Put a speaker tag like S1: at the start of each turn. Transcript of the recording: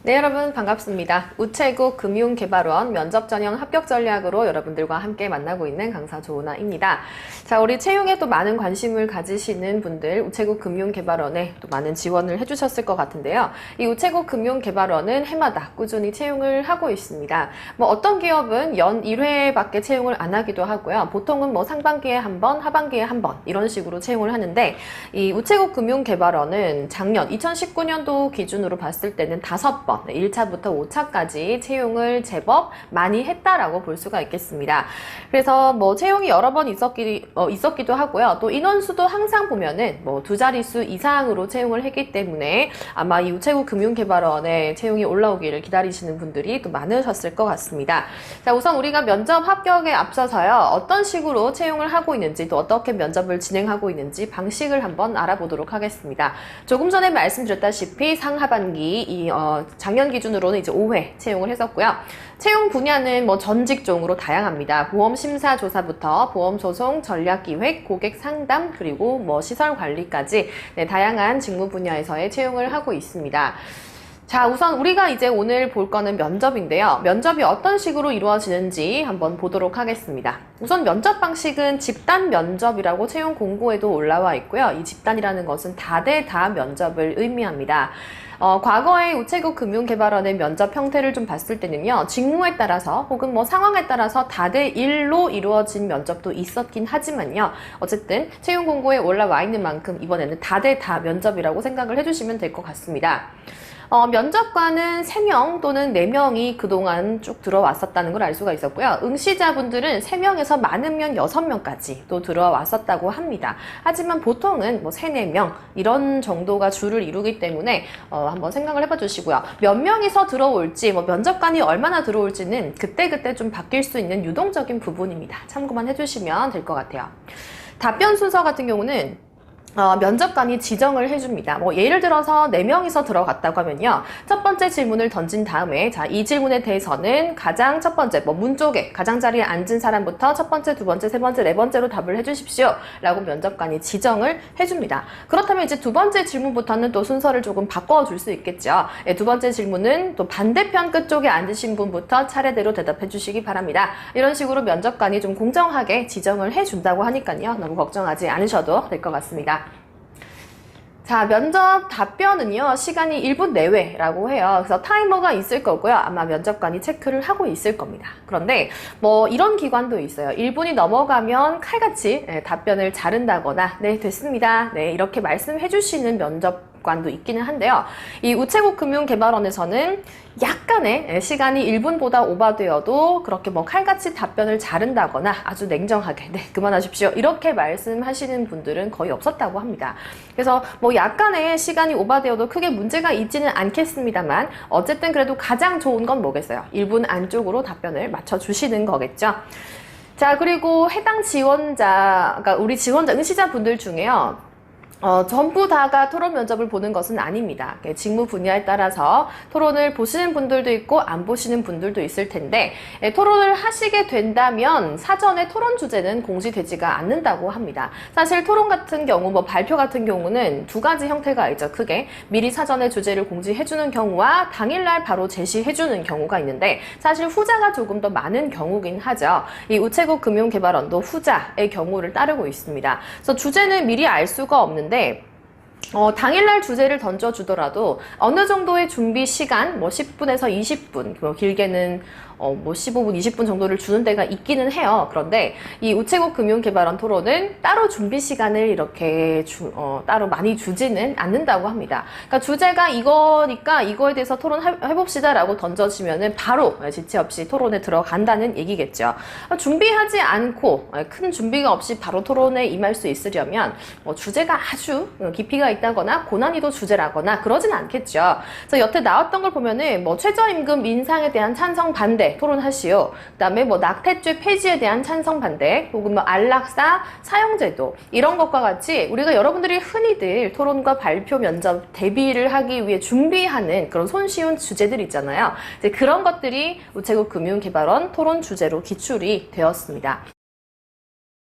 S1: 네, 여러분 반갑습니다. 우체국 금융개발원 면접 전형 합격 전략으로 여러분들과 함께 만나고 있는 강사 조은아입니다. 자, 우리 채용에 또 많은 관심을 가지시는 분들 우체국 금융개발원에 또 많은 지원을 해주셨을 것 같은데요. 이 우체국 금융개발원은 해마다 꾸준히 채용을 하고 있습니다. 뭐 어떤 기업은 연 1회밖에 채용을 안 하기도 하고요. 보통은 뭐 상반기에 한 번, 하반기에 한 번 이런 식으로 채용을 하는데 이 우체국 금융개발원은 작년 2019년도 기준으로 봤을 때는 5번 1차부터 5차까지 채용을 제법 많이 했다라고 볼 수가 있겠습니다. 그래서 뭐 채용이 여러 번 있었기도 하고요. 또 인원수도 항상 보면은 뭐 2자릿수 이상으로 채용을 했기 때문에 아마 이 우체국 금융개발원에 채용이 올라오기를 기다리시는 분들이 또 많으셨을 것 같습니다. 자, 우선 우리가 면접 합격에 앞서서요. 어떤 식으로 채용을 하고 있는지 또 어떻게 면접을 진행하고 있는지 방식을 한번 알아보도록 하겠습니다. 조금 전에 말씀드렸다시피 상하반기 작년 기준으로는 이제 5회 채용을 했었고요. 채용 분야는 뭐 전 직종으로 다양합니다. 보험 심사 조사부터 보험 소송, 전략 기획, 고객 상담, 그리고 뭐 시설 관리까지 다양한 직무 분야에서의 채용을 하고 있습니다. 자, 우선 우리가 이제 오늘 볼 거는 면접인데요. 면접이 어떤 식으로 이루어지는지 한번 보도록 하겠습니다. 우선 면접 방식은 집단 면접이라고 채용 공고에도 올라와 있고요. 이 집단이라는 것은 다대다 면접을 의미합니다. 과거의 우체국 금융개발원의 면접 형태를 좀 봤을 때는요, 직무에 따라서 혹은 뭐 상황에 따라서 다대1로 이루어진 면접도 있었긴 하지만요, 어쨌든 채용 공고에 올라와 있는 만큼 이번에는 다대다 면접이라고 생각을 해주시면 될 것 같습니다. 면접관은 3명 또는 4명이 그동안 쭉 들어왔었다는 걸 알 수가 있었고요. 응시자분들은 3명에서 많으면 6명까지 또 들어왔었다고 합니다. 하지만 보통은 뭐 3, 4명 이런 정도가 주를 이루기 때문에 한번 생각을 해봐 주시고요. 몇 명이서 들어올지, 뭐 면접관이 얼마나 들어올지는 그때그때 좀 바뀔 수 있는 유동적인 부분입니다. 참고만 해주시면 될 것 같아요. 답변 순서 같은 경우는 면접관이 지정을 해줍니다. 뭐 예를 들어서 4명이서 들어갔다고 하면요. 첫 번째 질문을 던진 다음에 자, 이 질문에 대해서는 가장 첫 번째 뭐 문 쪽에 가장자리에 앉은 사람부터 첫 번째, 두 번째, 세 번째, 네 번째로 답을 해주십시오 라고 면접관이 지정을 해줍니다. 그렇다면 이제 두 번째 질문부터는 또 순서를 조금 바꿔줄 수 있겠죠. 두 번째 질문은 또 반대편 끝쪽에 앉으신 분부터 차례대로 대답해 주시기 바랍니다. 이런 식으로 면접관이 좀 공정하게 지정을 해준다고 하니까요. 너무 걱정하지 않으셔도 될 것 같습니다. 자, 면접 답변은요, 시간이 1분 내외라고 해요. 그래서 타이머가 있을 거고요. 아마 면접관이 체크를 하고 있을 겁니다. 그런데 뭐 이런 기관도 있어요. 1분이 넘어가면 칼같이 답변을 자른다거나, 네, 됐습니다. 네, 이렇게 말씀해 주시는 면접관도 있기는 한데요. 이 우체국 금융개발원에서는 약간의 시간이 1분보다 오버되어도 그렇게 뭐 칼같이 답변을 자른다거나 아주 냉정하게 네, 그만하십시오 이렇게 말씀하시는 분들은 거의 없었다고 합니다. 그래서 뭐 약간의 시간이 오버되어도 크게 문제가 있지는 않겠습니다만 어쨌든 그래도 가장 좋은 건 뭐겠어요? 1분 안쪽으로 답변을 맞춰주시는 거겠죠. 자, 그리고 해당 지원자, 그러니까 우리 지원자, 응시자분들 중에요. 전부 다가 토론 면접을 보는 것은 아닙니다. 직무 분야에 따라서 토론을 보시는 분들도 있고 안 보시는 분들도 있을 텐데 토론을 하시게 된다면 사전에 토론 주제는 공지되지가 않는다고 합니다. 사실 토론 같은 경우, 뭐 발표 같은 경우는 두 가지 형태가 있죠. 크게 미리 사전에 주제를 공지해주는 경우와 당일날 바로 제시해주는 경우가 있는데 사실 후자가 조금 더 많은 경우긴 하죠. 이 우체국 금융개발원도 후자의 경우를 따르고 있습니다. 그래서 주제는 미리 알 수가 없는 당일날 주제를 던져주더라도 어느 정도의 준비 시간, 뭐 10분에서 20분, 뭐 길게는 뭐 15분, 20분 정도를 주는 데가 있기는 해요. 그런데 이 우체국 금융개발원 토론은 따로 준비 시간을 이렇게 따로 많이 주지는 않는다고 합니다. 그러니까 주제가 이거니까 이거에 대해서 토론해봅시다 라고 던져지면은 바로 지체 없이 토론에 들어간다는 얘기겠죠. 준비하지 않고 큰 준비가 없이 바로 토론에 임할 수 있으려면 뭐 주제가 아주 깊이가 있다거나 고난이도 주제라거나 그러진 않겠죠. 그래서 여태 나왔던 걸 보면은 뭐 최저임금 인상에 대한 찬성 반대 토론하시오. 그다음에 뭐 낙태죄 폐지에 대한 찬성 반대, 혹은 뭐 안락사 사용제도 이런 것과 같이 우리가 여러분들이 흔히들 토론과 발표 면접 대비를 하기 위해 준비하는 그런 손쉬운 주제들 있잖아요. 이제 그런 것들이 우체국 금융개발원 토론 주제로 기출이 되었습니다.